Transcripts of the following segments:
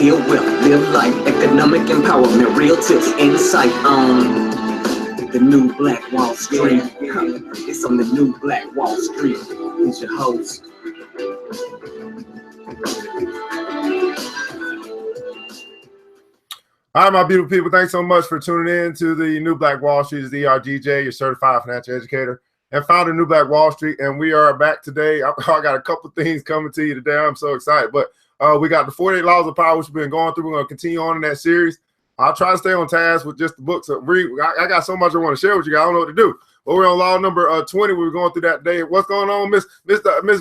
build wealth, live life, economic empowerment, real tips, insight on the new Black Wall Street. It's on the new Black Wall Street. Who's your host? All right, my beautiful people, thanks so much for tuning in to the New Black Wall Street. It's DJ, your certified financial educator and founder of New Black Wall Street. And we are back today. I got a couple things coming to you today. I'm so excited. But we got the 48 Laws of Power, which we've been going through. We're going to continue on in that series. I'll try to stay on task with just the books. I got so much I want to share with you guys. I don't know what to do. But we're on law number 20. We were going through that day. What's going on, Miss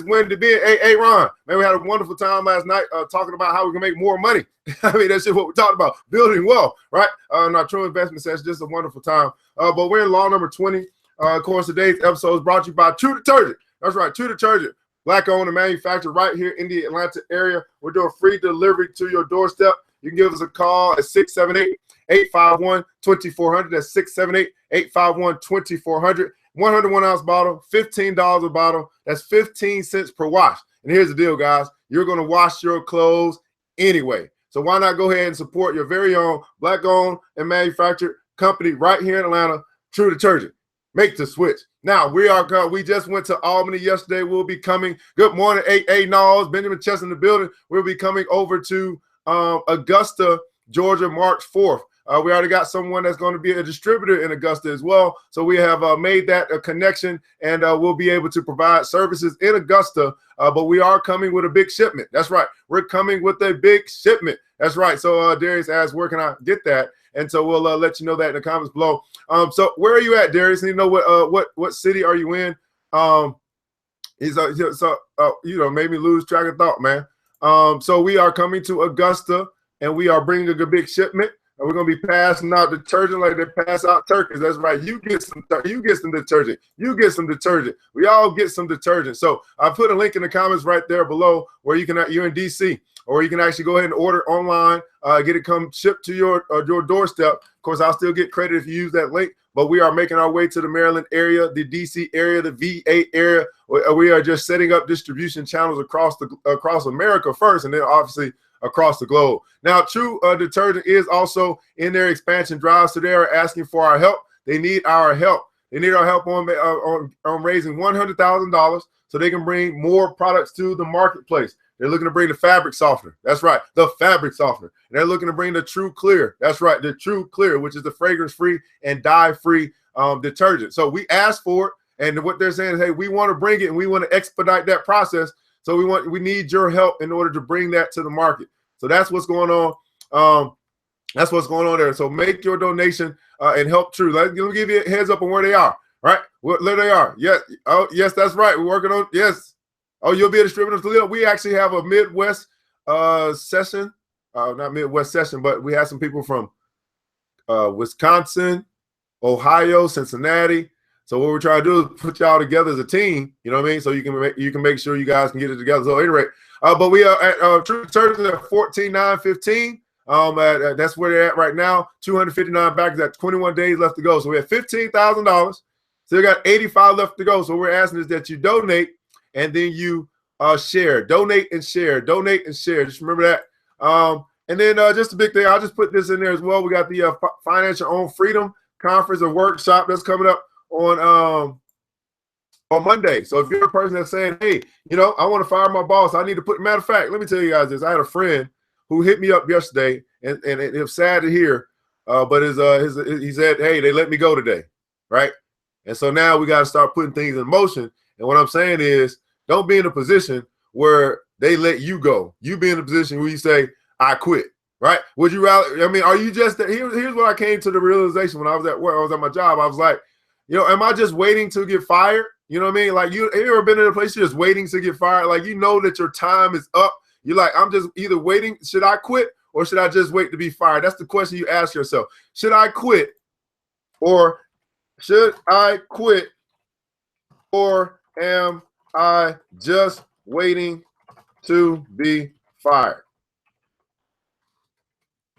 Wendy B? Hey, Ron. Man, we had a wonderful time last night talking about how we can make more money. I mean, that's just what we talked about, building wealth, right? In our true investment session, just a wonderful time. But we're in law number 20. Of course, today's episode is brought to you by True Detergent. That's right, True Detergent. Black-owned and manufactured right here in the Atlanta area. We're doing free delivery to your doorstep. You can give us a call at 678-851-2400. That's 678-851-2400. 101-ounce bottle, $15 a bottle. That's 15 cents per wash. And here's the deal, guys. You're going to wash your clothes anyway. So why not go ahead and support your very own Black-owned and manufactured company right here in Atlanta, True Detergent. Make the switch. Now, we just went to Albany yesterday. We'll be coming. Good morning, A. Knowles, Benjamin Chess in the building. We'll be coming over to Augusta, Georgia, March 4th. We already got someone that's going to be a distributor in Augusta as well. So we have made that a connection, and we'll be able to provide services in Augusta. But we are coming with a big shipment. That's right. We're coming with a big shipment. That's right. So Darius asked, where can I get that? And so we'll let you know that in the comments below. So where are you at, Darius? You know what city are you in? Made me lose track of thought, man. So we are coming to Augusta, and we are bringing a big shipment. And we're gonna be passing out detergent like they pass out turkeys. That's right. You get some detergent. You get some detergent. We all get some detergent. So I put a link in the comments right there below where you can. You're in DC, or you can actually go ahead and order online. Get it come shipped to your doorstep. Of course, I'll still get credit if you use that link. But we are making our way to the Maryland area, the DC area, the VA area. We are just setting up distribution channels across America first, and then obviously across the globe. Now, True Detergent is also in their expansion drive, so they are asking for our help. They need our help. They need our help on raising $100,000 so they can bring more products to the marketplace. They're looking to bring the fabric softener. That's right, the fabric softener. And they're looking to bring the True Clear. That's right, the True Clear, which is the fragrance-free and dye-free detergent. So we asked for it, and what they're saying is, hey, we want to bring it, and we want to expedite that process. So we need your help in order to bring that to the market. So that's what's going on. That's what's going on there. So make your donation and help True. Let me give you a heads up on where they are. Right? Where they are. Yes. Oh, yes, that's right. We're working on. Yes. Oh, you'll be a distributor. We actually have a Midwest session. Not Midwest session, but we have some people from Wisconsin, Ohio, Cincinnati. So what we're trying to do is put y'all together as a team, you know what I mean? So you can make sure you guys can get it together. So at any rate, but we are at True Detergent at $14,915. That's where they're at right now. 259 bags at 21 days left to go. So we have $15,000. Still got 85 left to go. So we're asking is that you donate and then you share, donate and share, donate and share. Just remember that. And then just a big thing, I'll just put this in there as well. We got the Financial Own Freedom Conference and Workshop that's coming up on Monday. So if you're a person that's saying, hey, I want to fire my boss, I need to matter of fact, let me tell you guys this. I had a friend who hit me up yesterday, and it was sad to hear, but he said, hey, they let me go today, right? And so now we got to start putting things in motion. And what I'm saying is, don't be in a position where they let you go. You be in a position where you say, I quit, right? Would you rather, are you just, here's what I came to the realization when I was at work, I was at my job. I was like, am I just waiting to get fired? You know what I mean? Like, you ever been in a place you're just waiting to get fired? Like, that your time is up. You're like, I'm just either waiting. Should I quit or should I just wait to be fired? That's the question you ask yourself. Should I quit or should I quit or am I just waiting to be fired?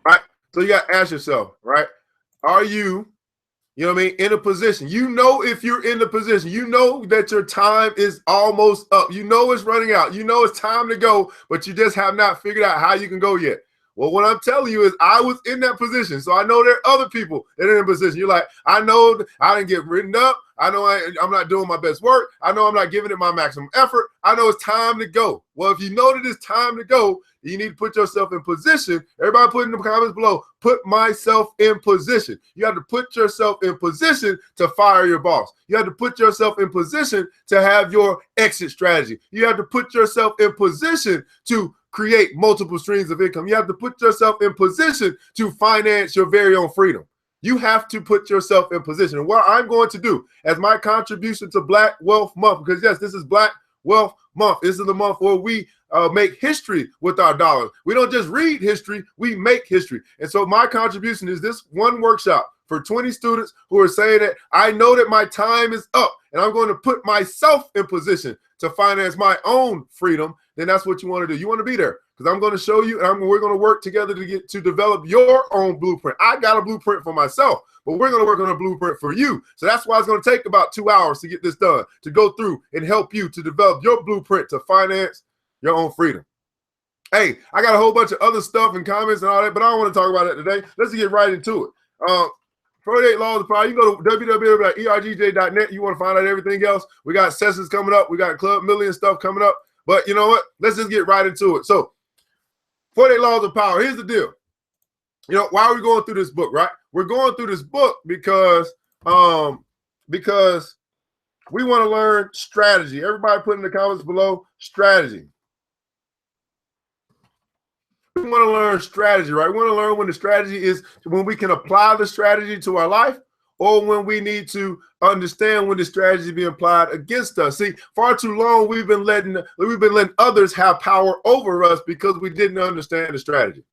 Right? So you got to ask yourself, right? Are you in a position? If you're in the position, that your time is almost up. It's running out. It's time to go, but you just have not figured out how you can go yet. Well, what I'm telling you is I was in that position. So I know there are other people that are in a position. You're like, I know I didn't get written up. I know I'm not doing my best work. I know I'm not giving it my maximum effort. I know it's time to go. Well, if you know that it's time to go, you need to put yourself in position. Everybody put in the comments below, put myself in position. You have to put yourself in position to fire your boss. You have to put yourself in position to have your exit strategy. You have to put yourself in position to create multiple streams of income. You have to put yourself in position to finance your very own freedom. You have to put yourself in position. And what I'm going to do as my contribution to Black Wealth Month, because yes, this is Black Wealth Month. This is the month where we make history with our dollars. We don't just read history, we make history. And so my contribution is this one workshop for 20 students who are saying that I know that my time is up and I'm going to put myself in position to finance my own freedom. Then that's what you want to do. You want to be there because I'm going to show you and we're going to work together to develop your own blueprint. I got a blueprint for myself, but we're going to work on a blueprint for you. So that's why it's going to take about 2 hours to get this done, to go through and help you to develop your blueprint to finance your own freedom. Hey, I got a whole bunch of other stuff and comments and all that, but I don't want to talk about it today. Let's get right into it. 48 Laws of Power. You can go to www.ergj.net. You want to find out everything else. We got sessions coming up. We got Club Million stuff coming up. But you know what? Let's just get right into it. So 48 Laws of Power. Here's the deal. You know, why are we going through this book, right? We're going through this book because we want to learn strategy. Everybody put in the comments below strategy. We want to learn strategy, right? We want to learn when the strategy is, when we can apply the strategy to our life, or when we need to understand when the strategy is being applied against us. See, far too long we've been letting others have power over us because we didn't understand the strategy.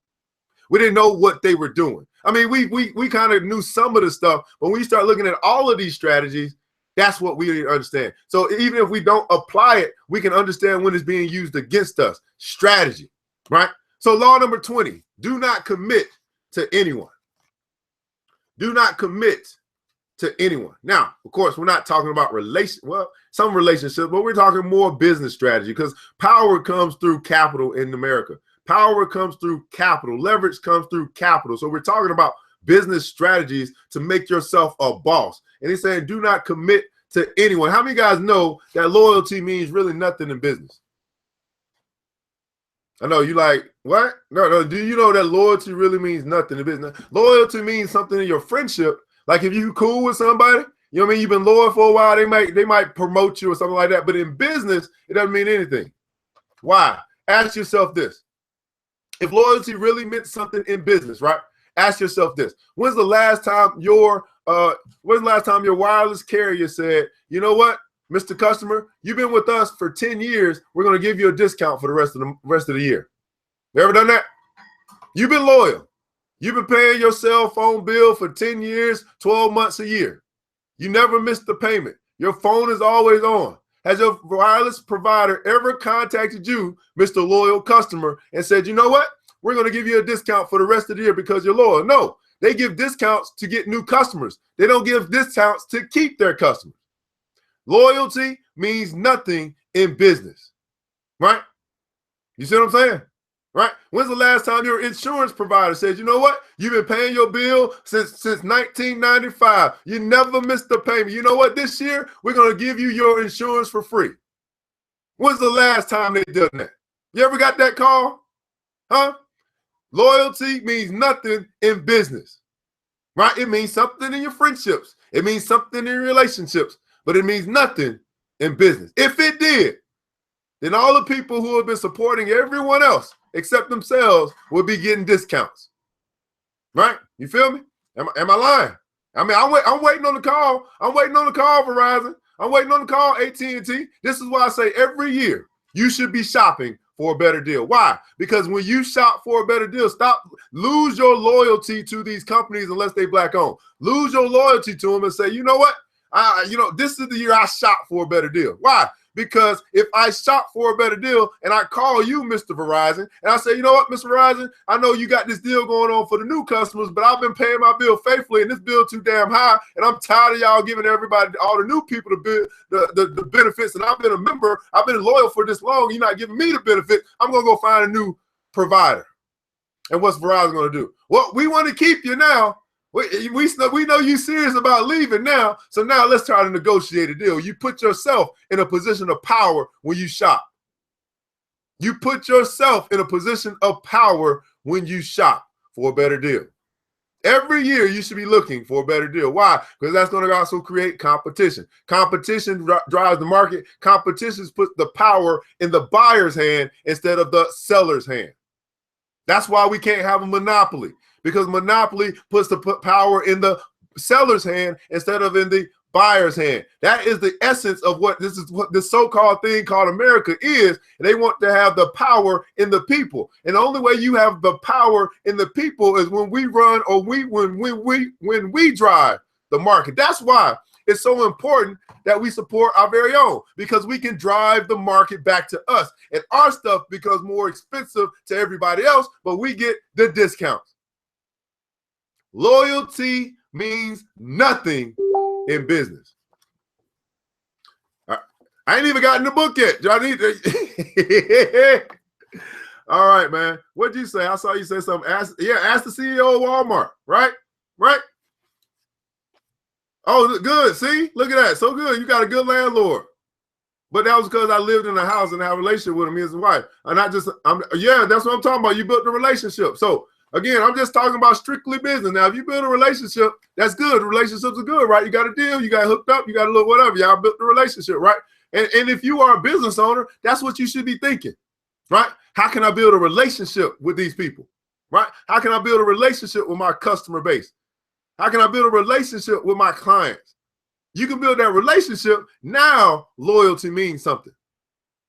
We didn't know what they were doing. I mean, we kind of knew some of the stuff, but when you start looking at all of these strategies, that's what we need to understand. So even if we don't apply it, we can understand when it's being used against us. Strategy, right? So law number 20, do not commit to anyone. Do not commit to anyone. Now, of course, we're not talking about some relationships, but we're talking more business strategy because power comes through capital in America. Power comes through capital. Leverage comes through capital. So we're talking about business strategies to make yourself a boss. And he's saying, do not commit to anyone. How many guys know that loyalty means really nothing in business? I know you like, what? No. Do you know that loyalty really means nothing in business? Loyalty means something in your friendship. Like if you cool with somebody, you know what I mean? You've been loyal for a while, they might promote you or something like that. But in business, it doesn't mean anything. Why? Ask yourself this. If loyalty really meant something in business, right? Ask yourself this. When's the last time your wireless carrier said, you know what? Mr. Customer, you've been with us for 10 years. We're going to give you a discount for the rest of the year. You ever done that? You've been loyal. You've been paying your cell phone bill for 10 years, 12 months a year. You never missed the payment. Your phone is always on. Has your wireless provider ever contacted you, Mr. Loyal Customer, and said, you know what? We're going to give you a discount for the rest of the year because you're loyal? No, they give discounts to get new customers. They don't give discounts to keep their customers. Loyalty means nothing in business, right? You see what I'm saying? Right? When's the last time your insurance provider said, you know what? You've been paying your bill since 1995. You never missed the payment. You know what? This year, we're going to give you your insurance for free. When's the last time they did that? You ever got that call? Huh? Loyalty means nothing in business, right? It means something in your friendships. It means something in your relationships. But it means nothing in business. If it did, then all the people who have been supporting everyone else except themselves will be getting discounts. Right? You feel me? Am I lying? I mean, I'm waiting on the call. I'm waiting on the call, Verizon. I'm waiting on the call, AT&T. This is why I say every year you should be shopping for a better deal. Why? Because when you shop for a better deal, lose your loyalty to these companies unless they Black owned. Lose your loyalty to them and say, you know what? This is the year I shop for a better deal. Why? Because if I shop for a better deal and I call you, Mr. Verizon, and I say, you know what, Mr. Verizon, I know you got this deal going on for the new customers, but I've been paying my bill faithfully and this bill too damn high, and I'm tired of y'all giving everybody, all the new people, the benefits, and I've been a member, I've been loyal for this long, you're not giving me the benefit, I'm going to go find a new provider. And what's Verizon going to do? Well, we want to keep you now. We know you're serious about leaving now. So now let's try to negotiate a deal. You put yourself in a position of power when you shop. You put yourself in a position of power when you shop for a better deal. Every year you should be looking for a better deal. Why? Because that's going to also create competition. Competition drives the market. Competition puts the power in the buyer's hand instead of the seller's hand. That's why we can't have a monopoly, because monopoly puts the power in the seller's hand instead of in the buyer's hand. That is the essence of what this so-called thing called America is. And they want to have the power in the people. And the only way you have the power in the people is when we run, or when we drive the market. That's why it's so important that we support our very own, because we can drive the market back to us. And our stuff becomes more expensive to everybody else, but we get the discounts. Loyalty means nothing in business. I ain't even gotten the book yet. I need to. All right, man. What'd you say? I saw you say something. Ask the CEO of Walmart. Right? Oh, good. See? Look at that. So good. You got a good landlord. But that was because I lived in a house and had a relationship with him, his wife. And that's what I'm talking about. You built the relationship. So again, I'm just talking about strictly business. Now, if you build a relationship, that's good. Relationships are good, right? You got a deal, you got hooked up, you got a little whatever. Y'all built the relationship, right? And if you are a business owner, that's what you should be thinking, right? How can I build a relationship with these people, right? How can I build a relationship with my customer base? How can I build a relationship with my clients? You can build that relationship. Now, loyalty means something.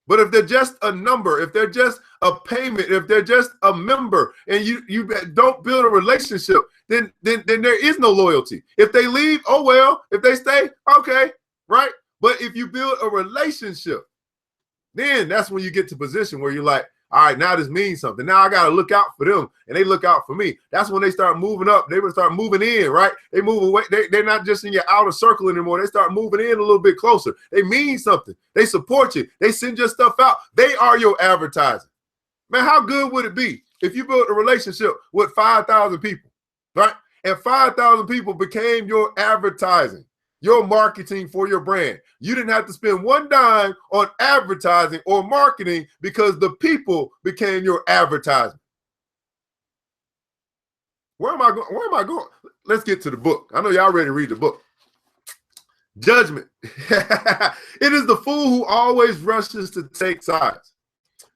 But if they're just a number, if they're just a payment, if they're just a member, and you don't build a relationship, then there is no loyalty. If they leave, oh well. If they stay, okay, right? But if you build a relationship, then that's when you get to position where you're like, all right, now this means something. Now I got to look out for them, and they look out for me. That's when they start moving up. They will start moving in, right? They move away. They're not just in your outer circle anymore. They start moving in a little bit closer. They mean something. They support you. They send your stuff out. They are your advertising. Man, how good would it be if you built a relationship with 5,000 people, right? And 5,000 people became your advertising, your marketing for your brand. You didn't have to spend one dime on advertising or marketing because the people became your advertising. Where am I going? Let's get to the book. I know y'all ready to read the book. Judgment. It is the fool who always rushes to take sides.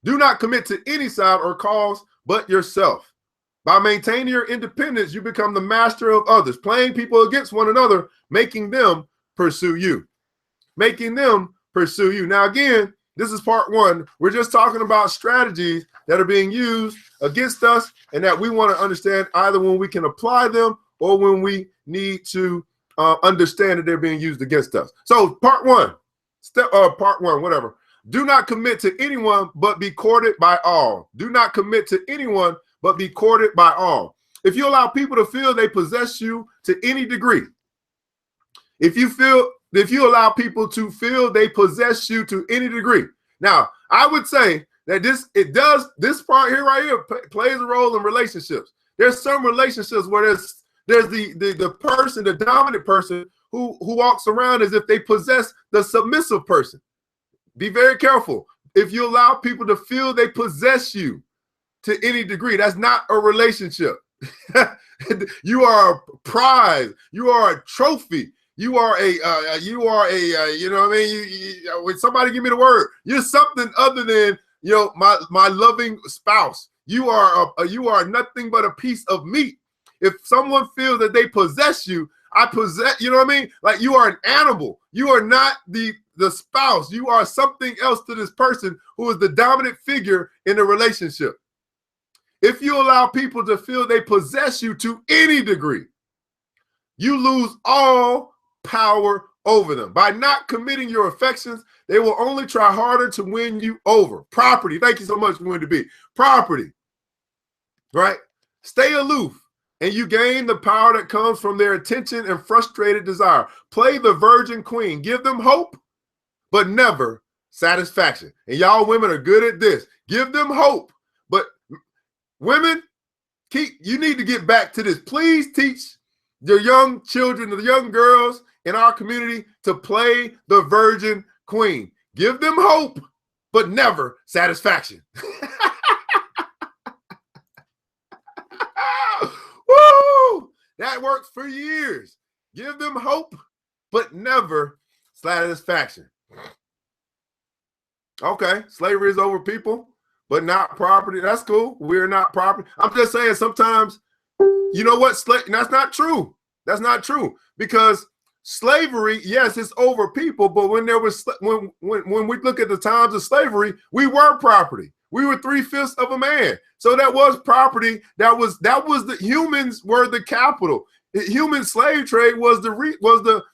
Do not commit to any side or cause but yourself. By maintaining your independence, you become the master of others, playing people against one another, making them pursue you. Making them pursue you. Now, again, this is part one. We're just talking about strategies that are being used against us and that we want to understand either when we can apply them or when we need to understand that they're being used against us. So part one, whatever. Do not commit to anyone but be courted by all. Do not commit to anyone but be courted by all. If you allow people to feel they possess you to any degree, if you allow people to feel they possess you to any degree. Now, I would say that this part here right here plays a role in relationships. There's some relationships where there's the person, the dominant person who walks around as if they possess the submissive person. Be very careful. If you allow people to feel they possess you to any degree, that's not a relationship. You are a prize. You are a trophy. You are a you know what I mean? When somebody give me the word, you're something other than, my loving spouse. You are nothing but a piece of meat. If someone feels that they possess you, I possess, you know what I mean? Like, you are an animal. You are not the spouse. You are something else to this person who is the dominant figure in the relationship. If you allow people to feel they possess you to any degree, you lose all power over them. By not committing your affections, they will only try harder to win you over. Property. Thank you so much for winning to be. Property. Right? Stay aloof, and you gain the power that comes from their attention and frustrated desire. Play the virgin queen. Give them hope, but never satisfaction. And y'all women are good at this. Give them hope, but women, You need to get back to this. Please teach your young children, the young girls in our community to play the Virgin Queen. Give them hope, but never satisfaction. Woo! That worked for years. Give them hope, but never satisfaction. Okay, slavery is over, people, but not property. That's cool. We're not property. I'm just saying sometimes, you know what? That's not true. That's not true, because slavery, yes, it's over people, but when there was when we look at the times of slavery, we were property. We were 3/5 of a man. So that was property. That was the humans were the capital. Human slave trade was the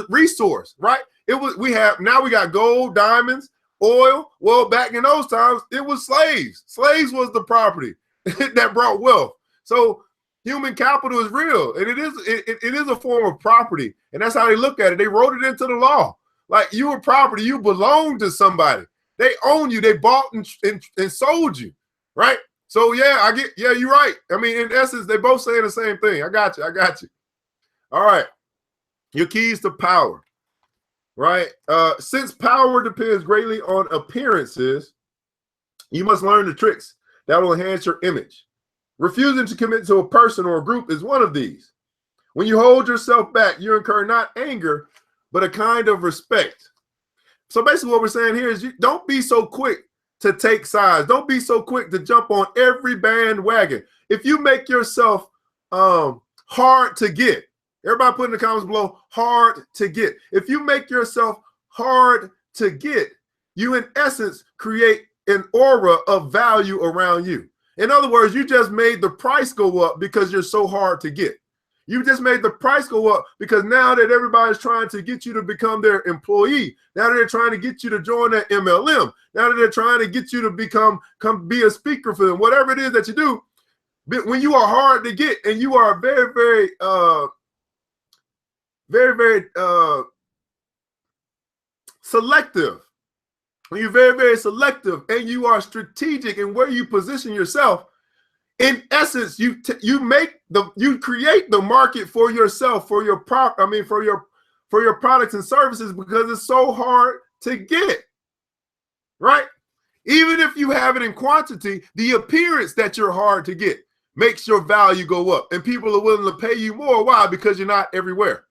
resource, right? It was now we got gold, diamonds, oil. Well, back in those times, it was slaves. Slaves was the property that brought wealth. So human capital is real, and it is a form of property, and that's how they look at it. They wrote it into the law. Like, you were property, you belong to somebody. They own you. They bought and sold you, right? So yeah, you're right. I mean, in essence, they both saying the same thing. I got you. All right, your keys to power, right? Since power depends greatly on appearances, you must learn the tricks that will enhance your image. Refusing to commit to a person or a group is one of these. When you hold yourself back, you incur not anger, but a kind of respect. So basically what we're saying here is, you don't be so quick to take sides. Don't be so quick to jump on every bandwagon. If you make yourself hard to get, everybody put in the comments below, hard to get. If you make yourself hard to get, you in essence create an aura of value around you. In other words, you just made the price go up because you're so hard to get. You just made the price go up because now that everybody's trying to get you to become their employee, now that they're trying to get you to join that MLM, now that they're trying to get you to come be a speaker for them, whatever it is that you do, when you are hard to get and you are very, very selective, when you're very selective and you are strategic in where you position yourself, in essence, you create the market for yourself, for your products and services, because it's so hard to get, right? Even if you have it in quantity, the appearance that you're hard to get makes your value go up, and people are willing to pay you more. Why? Because you're not everywhere.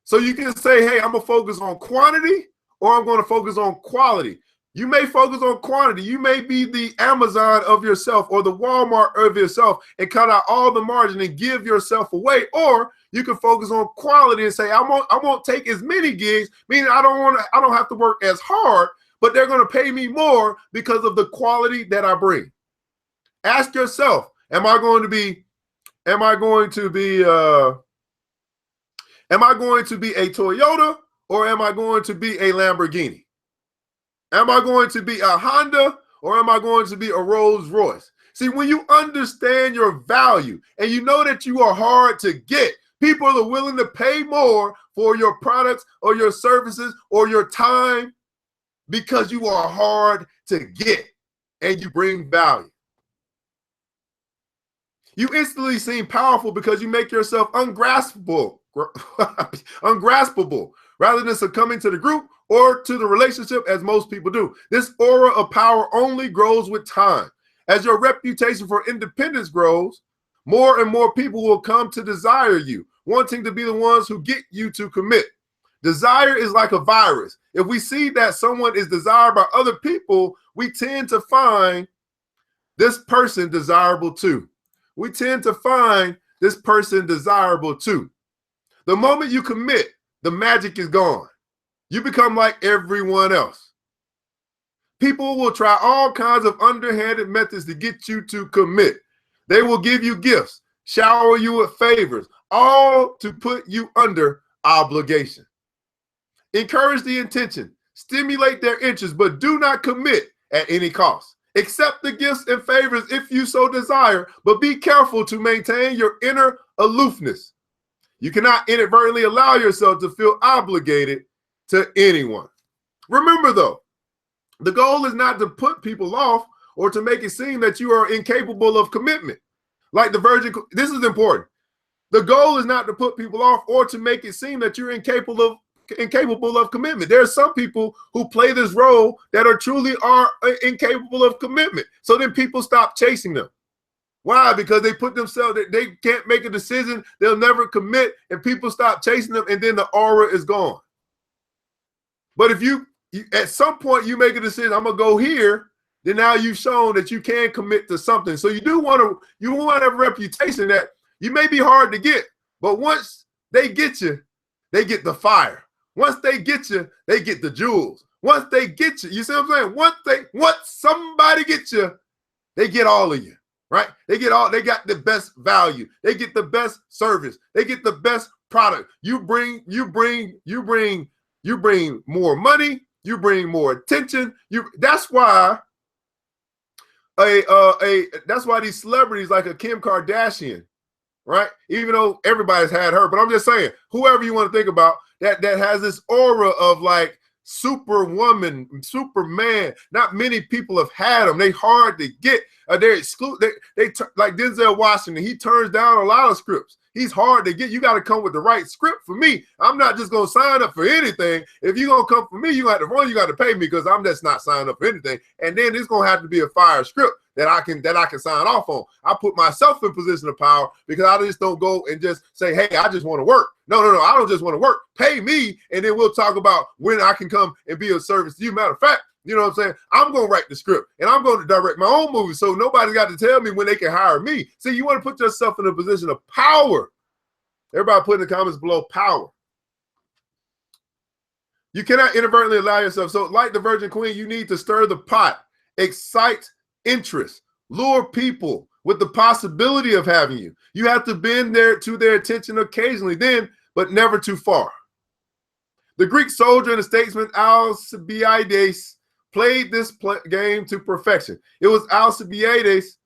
So you can say, hey, I'm gonna focus on quantity, or I'm going to focus on quality. You may focus on quantity. You may be the Amazon of yourself or the Walmart of yourself and cut out all the margin and give yourself away. Or you can focus on quality and say, I won't take as many gigs, meaning I don't have to work as hard, but they're going to pay me more because of the quality that I bring. Ask yourself, am I going to be a Toyota, or am I going to be a Lamborghini? Am I going to be a Honda, or am I going to be a Rolls Royce? See, when you understand your value and you know that you are hard to get, people are willing to pay more for your products or your services or your time because you are hard to get and you bring value. You instantly seem powerful because you make yourself ungraspable rather than succumbing to the group or to the relationship as most people do. This aura of power only grows with time. As your reputation for independence grows, more and more people will come to desire you, wanting to be the ones who get you to commit. Desire is like a virus. If we see that someone is desired by other people, we tend to find this person desirable too. We tend to find this person desirable too. The moment you commit, the magic is gone. You become like everyone else. People will try all kinds of underhanded methods to get you to commit. They will give you gifts, shower you with favors, all to put you under obligation. Encourage the intention, stimulate their interest, but do not commit at any cost. Accept the gifts and favors if you so desire, but be careful to maintain your inner aloofness. You cannot inadvertently allow yourself to feel obligated to anyone. Remember though, the goal is not to put people off or to make it seem that you are incapable of commitment. Like the virgin, this is important. The goal is not to put people off or to make it seem that you're incapable of commitment. There are some people who play this role that truly are incapable of commitment. So then people stop chasing them. Why? Because they put themselves, they can't make a decision, they'll never commit, and people stop chasing them, and then the aura is gone. But if you at some point you make a decision, I'm gonna go here, then now you've shown that you can commit to something. So you want to have a reputation that you may be hard to get, but once they get you, they get the fire. Once they get you, they get the jewels. Once they get you, you see what I'm saying? Once somebody gets you, they get all of you, right? They got the best value. They get the best service. They get the best product. You bring more money. You bring more attention. That's why that's why these celebrities like a Kim Kardashian, right? Even though everybody's had her, but I'm just saying, whoever you want to think about that has this aura of like superwoman, Superman. Not many people have had them. They hard to get. They're excluded. They like Denzel Washington. He turns down a lot of scripts. He's hard to get. You got to come with the right script for me. I'm not just gonna sign up for anything. If you're gonna come for me, you got to pay me, because I'm just not signing up for anything. And then it's gonna have to be a fire script that I can sign off on. I put myself in position of power, because I just don't go and just say, hey, I just want to work. No, I don't just want to work. Pay me, and then we'll talk about when I can come and be of service to you. Matter of fact, you know what I'm saying? I'm going to write the script, and I'm going to direct my own movie, so nobody's got to tell me when they can hire me. See, you want to put yourself in a position of power. Everybody put in the comments below, power. You cannot inadvertently allow yourself. So like the Virgin Queen, you need to stir the pot, excite interest, lure people with the possibility of having you. You have to bend to their attention occasionally, but never too far. The Greek soldier and the statesman Alcibiades played this game to perfection. It was Alcibiades,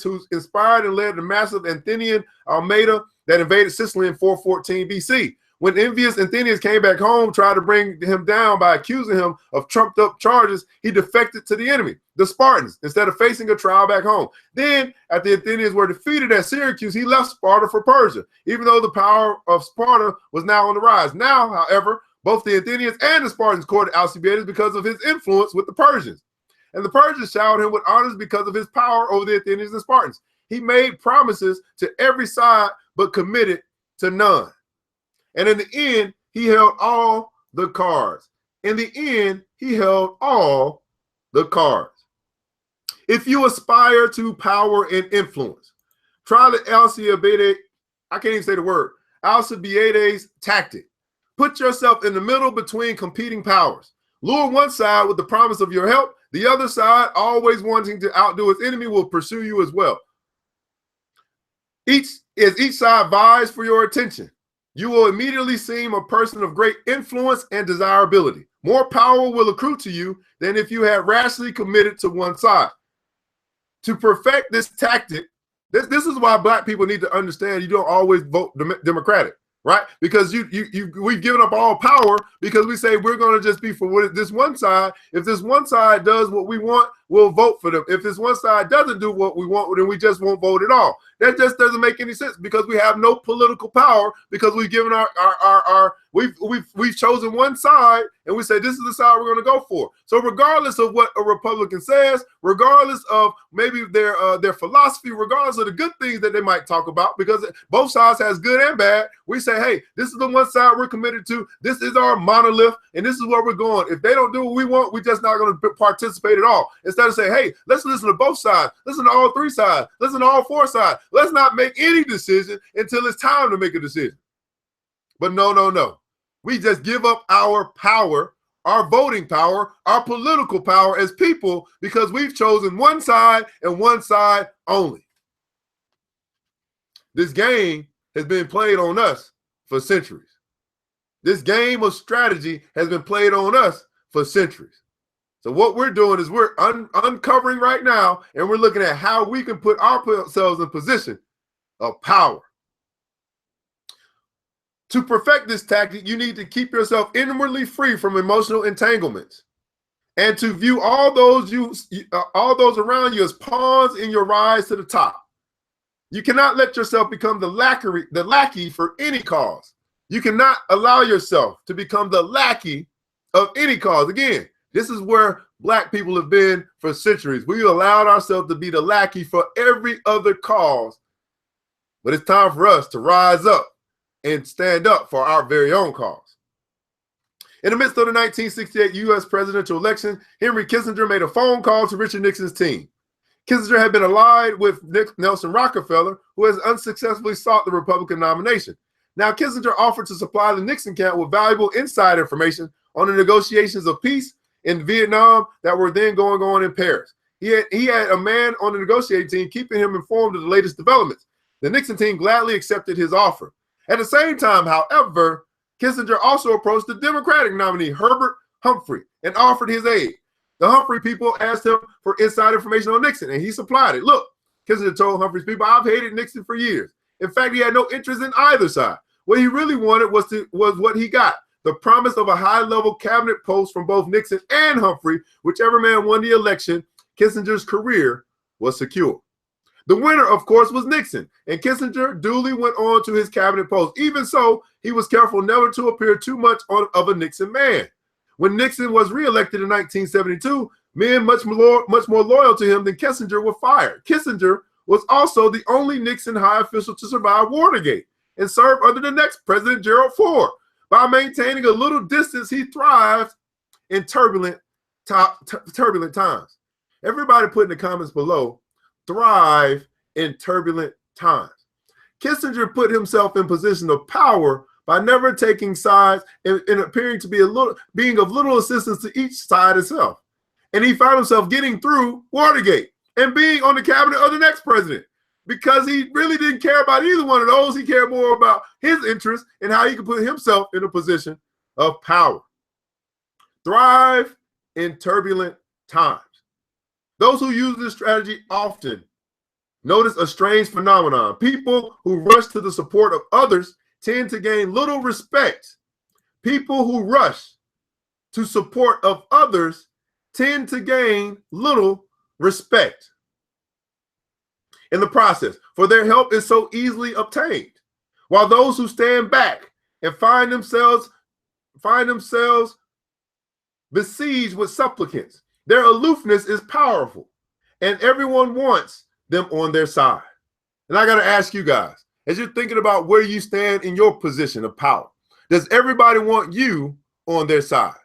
who inspired and led the massive Athenian Armada that invaded Sicily in 414 BC. When envious Athenians came back home, tried to bring him down by accusing him of trumped up charges, he defected to the enemy, the Spartans, instead of facing a trial back home. Then, after the Athenians were defeated at Syracuse, he left Sparta for Persia, even though the power of Sparta was now on the rise. Now, however, both the Athenians and the Spartans courted Alcibiades because of his influence with the Persians. And the Persians showered him with honors because of his power over the Athenians and Spartans. He made promises to every side, but committed to none. And in the end, he held all the cards. If you aspire to power and influence, try the Alcibiades, I can't even say the word, Alcibiades tactic. Put yourself in the middle between competing powers. Lure one side with the promise of your help. The other side, always wanting to outdo its enemy, will pursue you as well. Each side vies for your attention. You will immediately seem a person of great influence and desirability. More power will accrue to you than if you had rashly committed to one side. To perfect this tactic, this is why black people need to understand you don't always vote Democratic, right? Because we've given up all power because we say we're going to just be for this one side. If this one side does what we want, we'll vote for them. If this one side doesn't do what we want, then we just won't vote at all. That just doesn't make any sense, because we have no political power, because we've given we've chosen one side, and we say this is the side we're going to go for. So regardless of what a Republican says, regardless of maybe their philosophy, regardless of the good things that they might talk about, because both sides has good and bad, we say, hey, this is the one side we're committed to. This is our monolith, and this is where we're going. If they don't do what we want, we're just not going to participate at all. Instead of saying, hey, let's listen to both sides, listen to all three sides, listen to all four sides. Let's not make any decision until it's time to make a decision. But no. We just give up our power, our voting power, our political power as people, because we've chosen one side and one side only. This game has been played on us for centuries. This game of strategy has been played on us for centuries. So what we're doing is we're uncovering right now, and we're looking at how we can put ourselves in position of power. To perfect this tactic, you need to keep yourself inwardly free from emotional entanglements. and to view all those around you as pawns in your rise to the top. You cannot let yourself become the lackey for any cause. You cannot allow yourself to become the lackey of any cause. Again, this is where Black people have been for centuries. We allowed ourselves to be the lackey for every other cause. But it's time for us to rise up and stand up for our very own cause. In the midst of the 1968 U.S. presidential election, Henry Kissinger made a phone call to Richard Nixon's team. Kissinger had been allied with Nelson Rockefeller, who has unsuccessfully sought the Republican nomination. Now, Kissinger offered to supply the Nixon camp with valuable inside information on the negotiations of peace in Vietnam that were then going on in Paris. He had a man on the negotiating team keeping him informed of the latest developments. The Nixon team gladly accepted his offer. At the same time, however, Kissinger also approached the Democratic nominee, Herbert Humphrey, and offered his aid. The Humphrey people asked him for inside information on Nixon, and he supplied it. Look, Kissinger told Humphrey's people, I've hated Nixon for years. In fact, he had no interest in either side. What he really wanted was what he got, the promise of a high-level cabinet post from both Nixon and Humphrey. Whichever man won the election, Kissinger's career was secure. The winner, of course, was Nixon, and Kissinger duly went on to his cabinet post. Even so, he was careful never to appear too much of a Nixon man. When Nixon was reelected in 1972, men much more loyal to him than Kissinger were fired. Kissinger was also the only Nixon high official to survive Watergate and serve under the next president, Gerald Ford. By maintaining a little distance, he thrived in turbulent times. Everybody put in the comments below, thrive in turbulent times. Kissinger put himself in position of power by never taking sides and appearing to be being of little assistance to each side itself. And he found himself getting through Watergate and being on the cabinet of the next president because he really didn't care about either one of those. He cared more about his interests and how he could put himself in a position of power. Thrive in turbulent times. Those who use this strategy often notice a strange phenomenon. People who rush to the support of others tend to gain little respect. People who rush to support of others tend to gain little respect in the process, for their help is so easily obtained. While those who stand back and find themselves besieged with supplicants, their aloofness is powerful, and everyone wants them on their side. And I got to ask you guys, as you're thinking about where you stand in your position of power, does everybody want you on their side?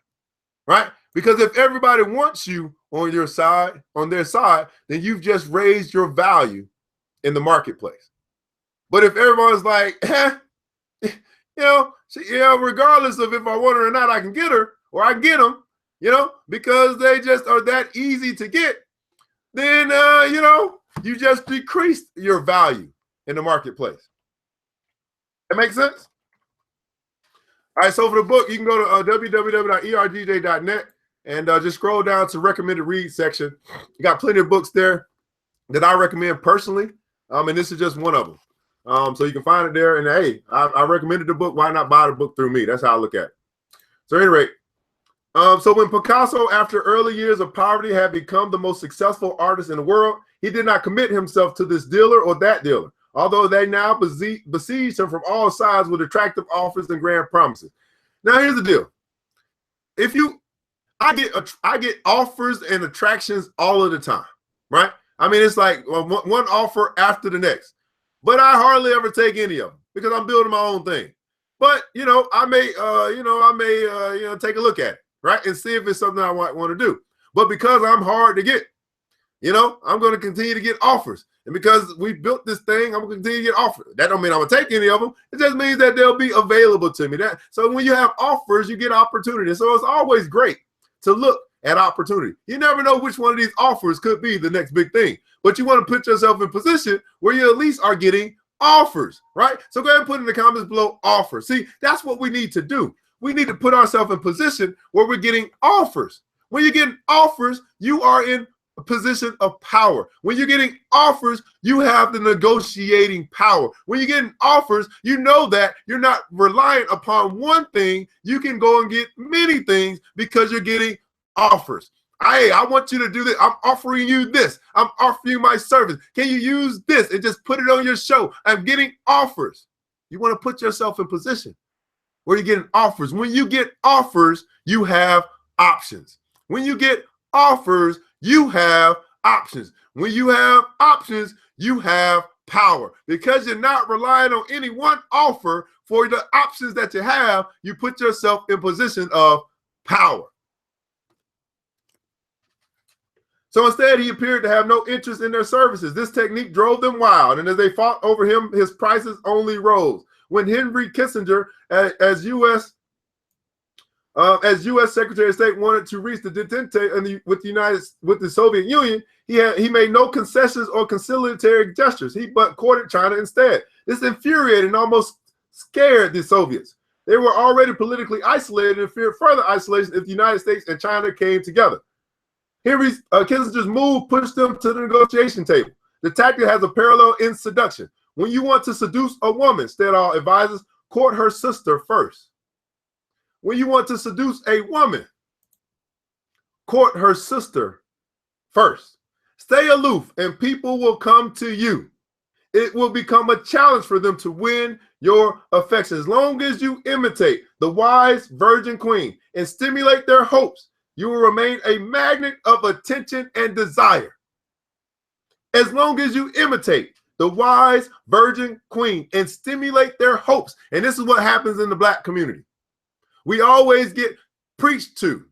Right? Because if everybody wants you on their side, then you've just raised your value in the marketplace. But if everyone's like, regardless of if I want her or not, I can get her or I get them, because they just are that easy to get, then, you just decreased your value in the marketplace. That makes sense? All right, so for the book, you can go to www.ergj.net and just scroll down to recommended read section. You got plenty of books there that I recommend personally, and this is just one of them. So you can find it there. And hey, I recommended the book. Why not buy the book through me? That's how I look at it. So at any rate, so when Picasso, after early years of poverty, had become the most successful artist in the world, he did not commit himself to this dealer or that dealer, although they now besieged him from all sides with attractive offers and grand promises. Now, here's the deal. I get offers and attractions all of the time, right? I mean, it's like one offer after the next, but I hardly ever take any of them because I'm building my own thing. But, I may take a look at it, right? And see if it's something I might want to do. But because I'm hard to get, I'm going to continue to get offers. And because we built this thing, I'm going to continue to get offers. That don't mean I'm going to take any of them. It just means that they'll be available to me. So when you have offers, you get opportunity. So it's always great to look at opportunity. You never know which one of these offers could be the next big thing. But you want to put yourself in position where you at least are getting offers, right? So go ahead and put in the comments below offers. See, that's what we need to do. We need to put ourselves in position where we're getting offers. When you're getting offers, you are in a position of power. When you're getting offers, you have the negotiating power. When you're getting offers, you know that you're not reliant upon one thing. You can go and get many things because you're getting offers. Hey, I want you to do this. I'm offering you this. I'm offering you my service. Can you use this and just put it on your show? I'm getting offers. You want to put yourself in position where you're getting offers. When you get offers, you have options. When you get offers, you have options. When you have options, you have power. Because you're not relying on any one offer for the options that you have, you put yourself in position of power. So instead, he appeared to have no interest in their services. This technique drove them wild, and as they fought over him, his prices only rose. When Henry Kissinger, as U.S. Secretary of State, wanted to reach the detente with the Soviet Union, he made no concessions or conciliatory gestures. He but courted China instead. This infuriated and almost scared the Soviets. They were already politically isolated and feared further isolation if the United States and China came together. Henry Kissinger's move pushed them to the negotiation table. The tactic has a parallel in seduction. When you want to seduce a woman, Stendhal advises, court her sister first. When you want to seduce a woman, court her sister first. Stay aloof and people will come to you. It will become a challenge for them to win your affection. As long as you imitate the wise virgin queen and stimulate their hopes, you will remain a magnet of attention and desire. As long as you imitate the wise virgin queen and stimulate their hopes. And this is what happens in the Black community. We always get preached to,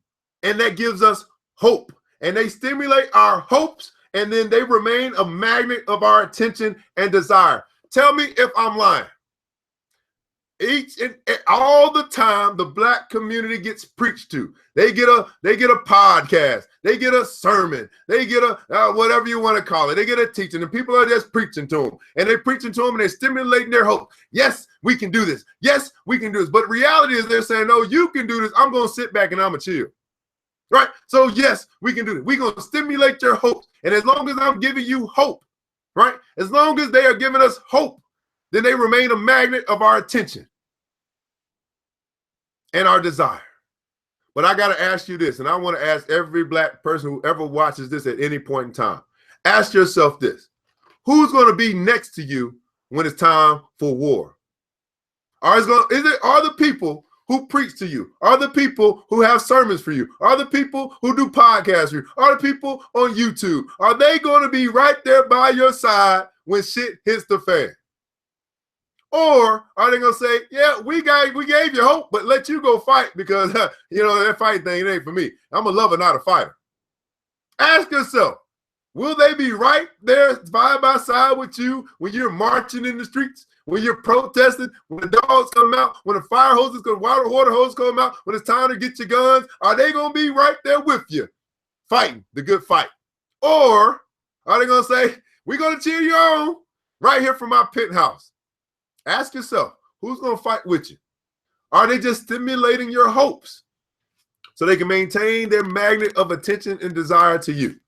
and that gives us hope. And they stimulate our hopes, and then they remain a magnet of our attention and desire. Tell me if I'm lying. Each and all the time, the Black community gets preached to. They get a podcast. They get a sermon. They get a whatever you want to call it. They get a teaching, and people are just preaching to them. And they're preaching to them, and they're stimulating their hope. Yes, we can do this. Yes, we can do this. But reality is they're saying, no, you can do this. I'm going to sit back and I'm going to chill. Right? So yes, we can do this. We're going to stimulate your hopes. And as long as I'm giving you hope, right? As long as they are giving us hope, then they remain a magnet of our attention and our desire. But I got to ask you this, and I want to ask every Black person who ever watches this at any point in time. Ask yourself this. Who's going to be next to you when it's time for war? Are the people who preach to you? Are the people who have sermons for you? Are the people who do podcasts for you? Are the people on YouTube? Are they going to be right there by your side when shit hits the fan? Or are they going to say, yeah, we gave you hope, but let you go fight because, that fight thing, it ain't for me. I'm a lover, not a fighter. Ask yourself, will they be right there side by side with you when you're marching in the streets, when you're protesting, when the dogs come out, when the fire hoses come, water hoses come out, when it's time to get your guns? Are they going to be right there with you fighting the good fight? Or are they going to say, we're going to cheer you on right here from our penthouse? Ask yourself, who's going to fight with you? Are they just stimulating your hopes so they can maintain their magnet of attention and desire to you?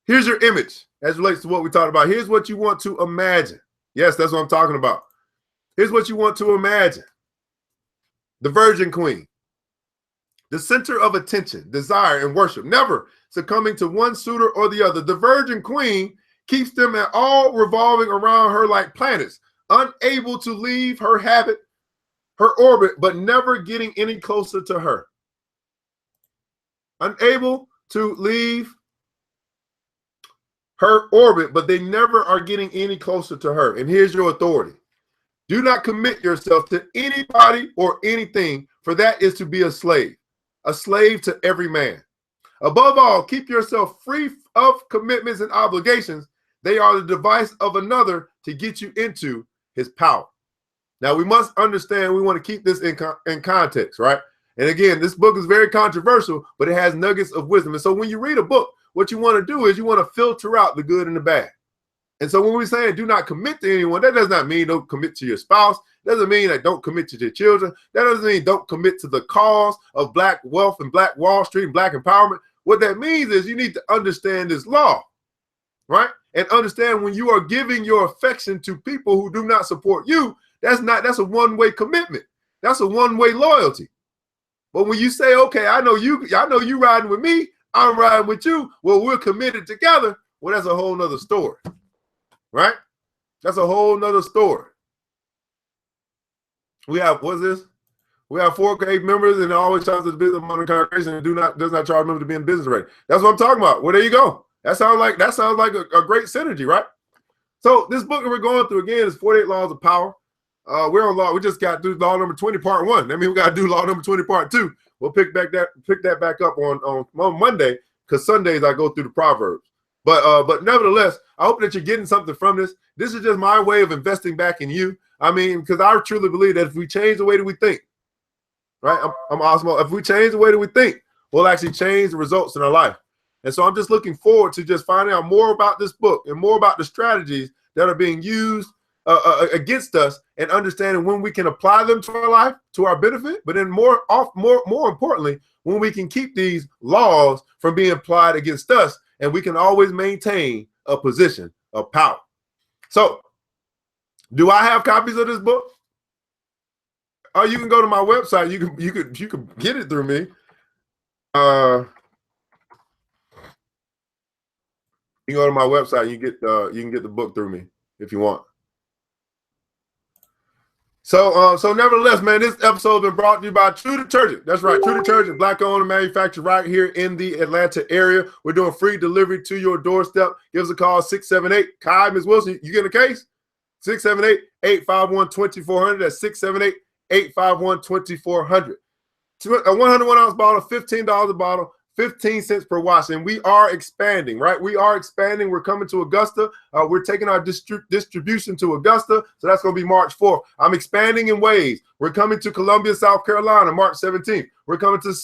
Here's your image as relates to what we talked about. Here's what you want to imagine. Yes, that's what I'm talking about. Here's what you want to imagine. The Virgin Queen, the center of attention, desire, and worship, never succumbing to one suitor or the other. The Virgin Queen keeps them at all revolving around her like planets, unable to leave her orbit, but never getting any closer to her. Unable to leave her orbit, but they never are getting any closer to her. And here's your authority. Do not commit yourself to anybody or anything, for that is to be a slave to every man. Above all, keep yourself free of commitments and obligations. They are the device of another to get you into his power. Now, we must understand, we want to keep this in context, right? And again, this book is very controversial, but it has nuggets of wisdom. And so when you read a book, what you want to do is you want to filter out the good and the bad. And so when we're saying do not commit to anyone, that does not mean don't commit to your spouse. That doesn't mean that don't commit to your children. That doesn't mean don't commit to the cause of Black wealth and Black Wall Street and Black empowerment. What that means is you need to understand this law, right? And understand when you are giving your affection to people who do not support you, that's a one-way commitment. That's a one-way loyalty. But when you say, okay, I know you riding with me, I'm riding with you, well, we're committed together, well, that's a whole nother story, right? That's a whole nother story. We have, what's this? We have 4K members and always charge the business among the congregation and does not charge members to be in business rate. That's what I'm talking about. Well, there you go. That sounds like a great synergy, right? So this book that we're going through again is 48 Laws of Power. We're on law. We just got through law number 20, part 1. That means we got to do law number 20, part 2. We'll pick that back up on Monday, because Sundays I go through the Proverbs. But nevertheless, I hope that you're getting something from this. This is just my way of investing back in you. I mean, because I truly believe that if we change the way that we think, right? I'm awesome. If we change the way that we think, we'll actually change the results in our life. And so I'm just looking forward to just finding out more about this book and more about the strategies that are being used against us, and understanding when we can apply them to our life, to our benefit, but then more importantly, when we can keep these laws from being applied against us, and we can always maintain a position of power. So, do I have copies of this book? Oh, you can go to my website. You can get it through me. You can go to my website. You can get the book through me if you want. So nevertheless, man, this episode has been brought to you by True Detergent. That's right, True Detergent, black-owned and manufactured right here in the Atlanta area. We're doing free delivery to your doorstep. Give us a call, 678. Kai, Ms. Wilson, you getting a case? 678-851-2400. That's 678-851-2400. A 101-ounce bottle, $15 a bottle. 15 cents per wash, and we are expanding, right? We are expanding. We're coming to Augusta. We're taking our distribution to Augusta, so that's going to be March 4th. I'm expanding in ways. We're coming to Columbia, South Carolina, March 17th. We're coming to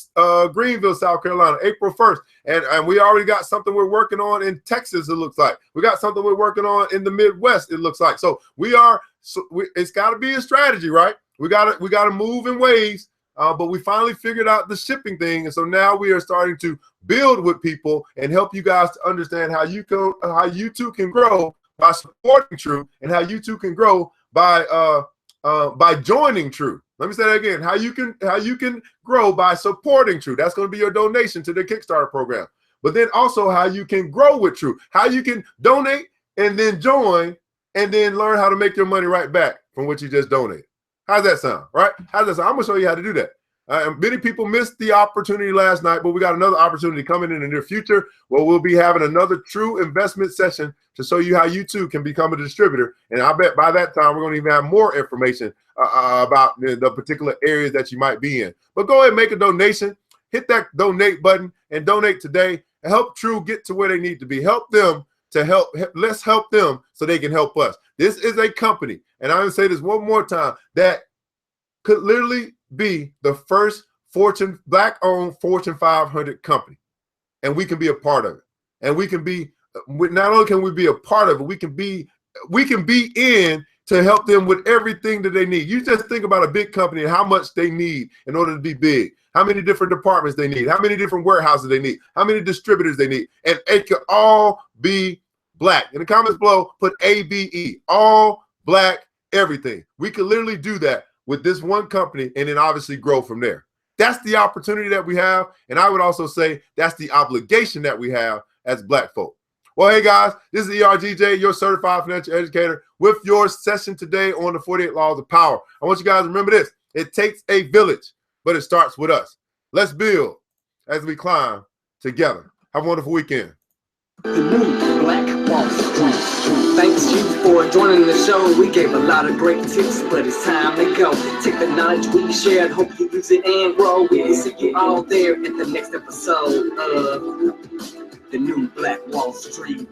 Greenville, South Carolina, April 1st, and we already got something we're working on in Texas. It looks like we got something we're working on in the Midwest. It looks like so we are. It's got to be a strategy, right? We got to move in ways. But we finally figured out the shipping thing, and so now we are starting to build with people and help you guys to understand how you too can grow by supporting True, and how you too can grow by joining True. Let me say that again: how you can grow by supporting True. That's going to be your donation to the Kickstarter program. But then also how you can grow with True, how you can donate and then join and then learn how to make your money right back from what you just donated. How's that sound, right? How's that sound? I'm going to show you how to do that. Many people missed the opportunity last night, but we got another opportunity coming in the near future where we'll be having another True investment session to show you how you too can become a distributor. And I bet by that time, we're going to even have more information about the particular areas that you might be in. But go ahead and make a donation. Hit that donate button and donate today and help True get to where they need to be. Help them to help. Let's help them so they can help us. This is a company, and I'm going to say this one more time, that could literally be the first black-owned Fortune 500 company, and we can be a part of it. And we can be, not only can we be a part of it, we can be in to help them with everything that they need. You just think about a big company and how much they need in order to be big. How many different departments they need, how many different warehouses they need, how many distributors they need, and it could all be black. In the comments below, put ABE, all black, everything. We could literally do that with this one company and then obviously grow from there. That's the opportunity that we have. And I would also say that's the obligation that we have as black folk. Well, hey guys, this is ERGJ, your certified financial educator, with your session today on the 48 Laws of Power. I want you guys to remember this. It takes a village, but it starts with us. Let's build as we climb together. Have a wonderful weekend. The new Black Wall Street. Thanks you for joining the show. We gave a lot of great tips, but it's time to go. Take the knowledge we shared, hope you use it and grow. We'll see you all there at the next episode of the new Black Wall Street.